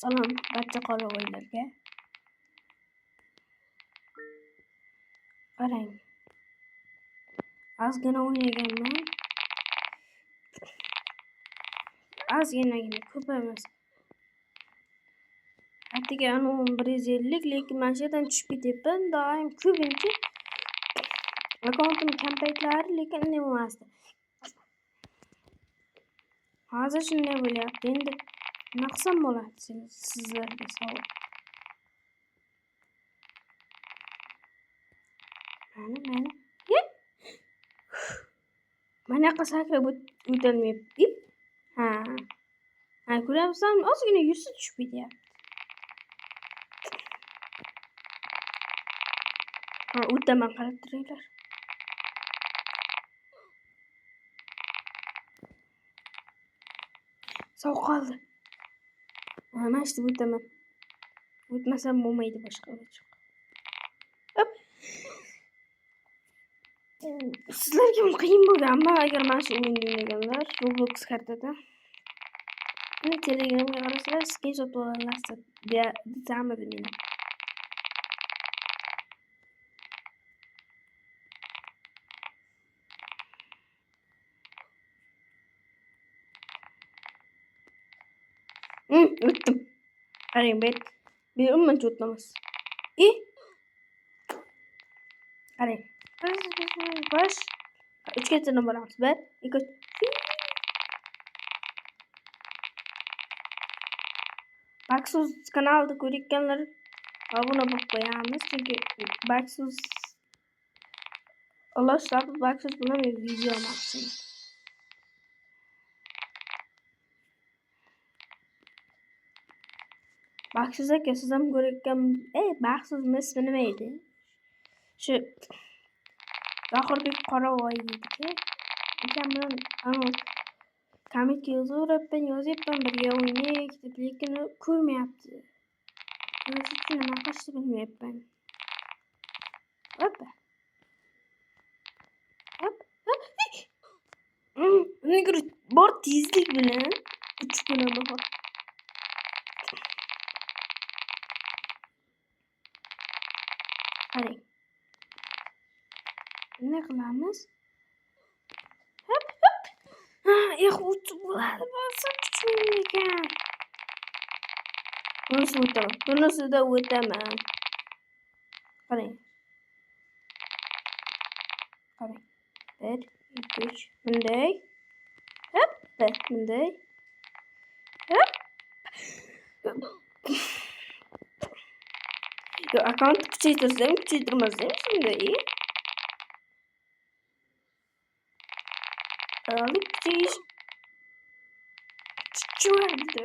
Salom barcha qorovullarga. Qarang. Ozgina o'ynaganman. Ozginagina ko'p emas. Atigi anu 150 lekin mana shu yerdan tushib ketyapman. Doim ko'pincha akkauntim kampaytlari lekin nima emasdi. Hozir shunday bo'lyapti. Endi nima qilsam bo'ladi sizlarga savol. Mana. Mana sakrab o'tolmayapti. Ha, ko'ryapsan, ozgina yuzi tushib ketyapti. O'taman, qarab turinglar. Sovuq qoldi. Mana shu o'taman. O'tmasam bo'lmaydi boshqa iloji yo'q. Hop. Sizlarga qiyin bo'lganmi agar mana shu o'yinni o'ynaganlar Roblox kartada? Meni Telegramga qarasizlar, screenshot olasiz desamadi meni. O'tdim. Qarang, bir ummancha o'tamiz. Qarang. Bosh. 3 gacha boramiz. 1, 2, 3. Baxsus kanalida ko'rayotganlar obuna bo'lib qo'yamiz, chunki Baxsus Baxsus bilan video olmoqchiman. Baxsus aka, siz ham ko'rayotgan, Baxsus ismi nima edi? Shu Zohirbek Qoravoy deydi. Akam bilan kommentga yozyapman birga o'ynaylik deb, lekin u ko'rmayapti. Ko'rish uchun nima qilishni bilmayapman. Hop. Nega bor tezlik bilan uchib qo'yaman. Qarang. Nima qilamiz? Hop. O'tib bo'ladi, bo'lsa kuchim ekan. Bunisida o'taman. Qarang. 1, 2, 3. Bunday. Hop, bunday. Hop. Yo, akkaunt kuchaytirmasam shunday. Alıp kuchayish. Chuchvardi.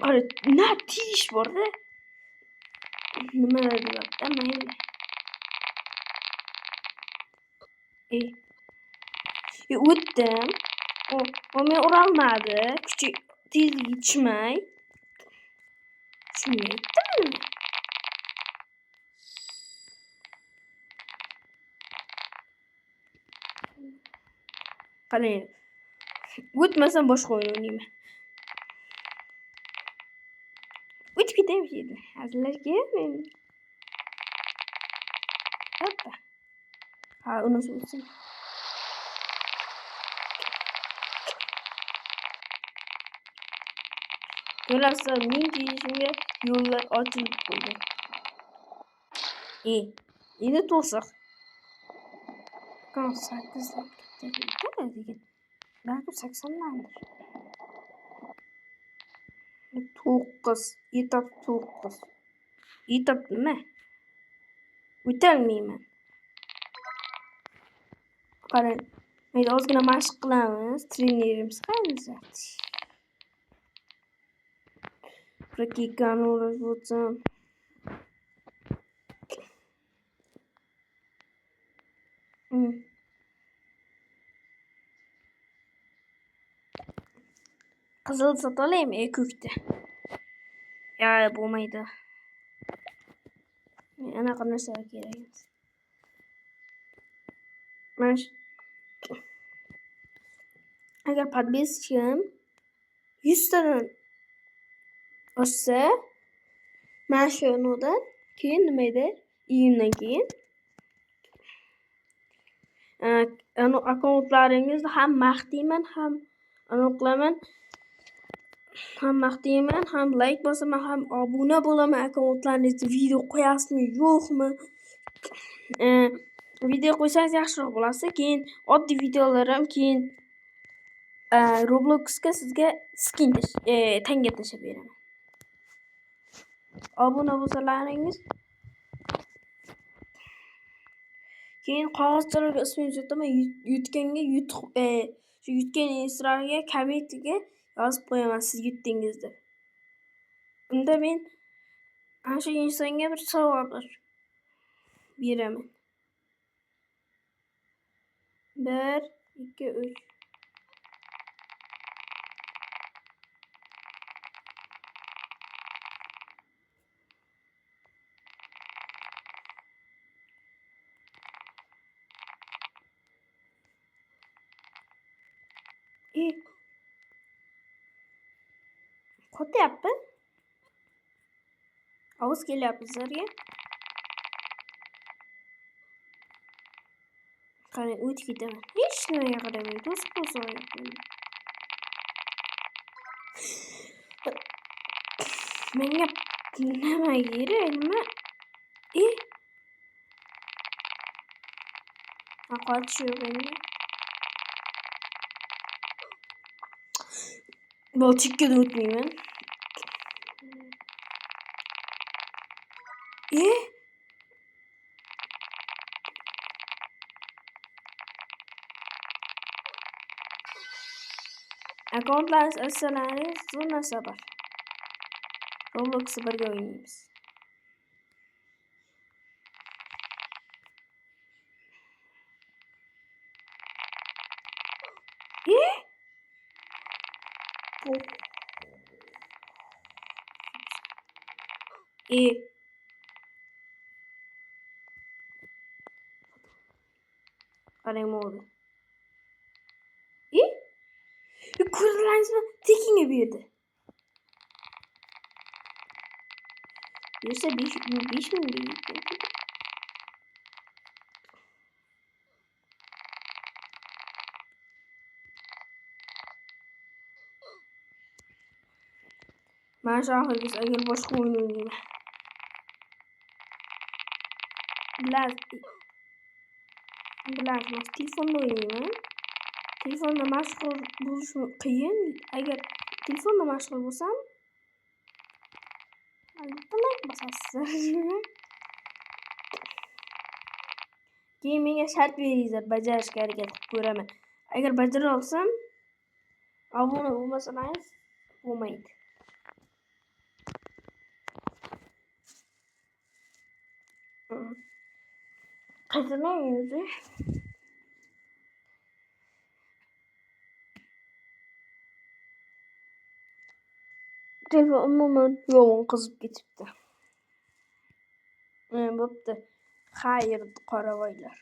Ara, na tish borda. Nimalar deyapti, mayli. O'tdim. O men urolmadi. Kuchi tezlik yetishmay. Shunga aytdim. Qarang. O'tmasam boshqa o'yin o'ynayman. O'tib ketaymi? Hazillarga men. Hoppa. Uni o'tsin. Ko'rasizlar, men deyishimga yo'llar ochilib qo'ydi. Endi to'siq. 8 degan. Balki 80dandir. 9, etap 9. Etap nima? O'tolmayman. Qarang, mayli ozgina mashq qilamiz. Trenerimiz qayerda? Praktikani o'rgatsam. Qizil sotolaymi ko'kda? Ya, bo'lmaydi. Anaqa narsa kerak emas. Mana agar podpiskam 100 tadan oshsa, mana shundan keyin nima edi? Iyundan keyin akkauntlaringizni ham maqtayman, ham qilaman, ham maqtayman, ham like bosaman, ham obuna bo'laman. Akkauntlaringizga video qo'yasizmi, yo'qmi? Video qo'ysangiz yaxshiroq bo'ladi. Keyin oddiy videolar ham, keyin Robloxga sizga skin tanga tashlab beraman. Obuna bo'lsalaringiz, keyin qog'ozchalarga ismingizni yozaman, yutganga shu yutgan israrga kommentga yozib qo'yaman siz yutdingiz deb. Unda men ana shu insonga bir sovg'a beraman. 1 2 3 qo'tyapti. Ovoz kelyapti sizlarga. Qani o'tib ketaman. Hech nimaga qaramay, to'sib qo'ydim. Menga nima kerak? Nima? Qochish yo'q endi. Balchikka o'tmayman. Akkauntlaringiz achsalaringiz zo'r narsa bor. Roblox'da birga o'ynaymiz. Qarang bo'ldi. Ko'rdilaringizmi? Tekinga berdi. Bersa 5 ming berdi. Mana shu oxirgisi agar boshqa o'yin o'ynayman. Bilasiz, telefonda o'ynayman. Telefonda mashg'ul bo'lish qiyin. Agar telefonda mashg'ul bo'lsam, albatta like bosasiz. Keyin menga shart beringizlar, bajarishga harakat qilib ko'raman. Agar bajara olsam, obuna bo'lmasangiz bo'lmaydi. Qaytadan o'zi telefon umuman yomon qizib ketibdi. Bo'pti. Xayr, qoravoylar.